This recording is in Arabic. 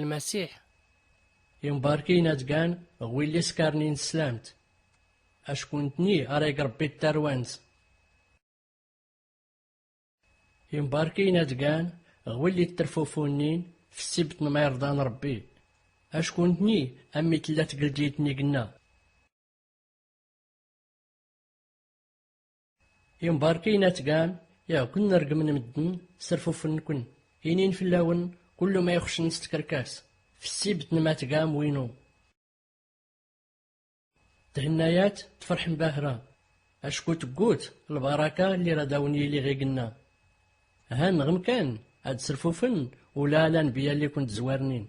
المسيح. يمباركينا تقان غويلي سكارنين سلامت أشكونتني أريق ربي التروانس. يمباركينا تقان غويلي الترفوفونين في السبت ما يرضان ربي أشكونتني أمي تلات قلجيتني قلنا. يمباركينا تقان يا كنا رقم مدن سرفوفنكن إنين في اللون كل ما يخش نستكركاس في السبت ما تقام وينو. تهنايات تفرح باهرة أشكو تقوت البركة اللي رداوني لي غيقنا هان غم كان هاد سرفوفن ولا لا نبيا اللي كنت زوارنين.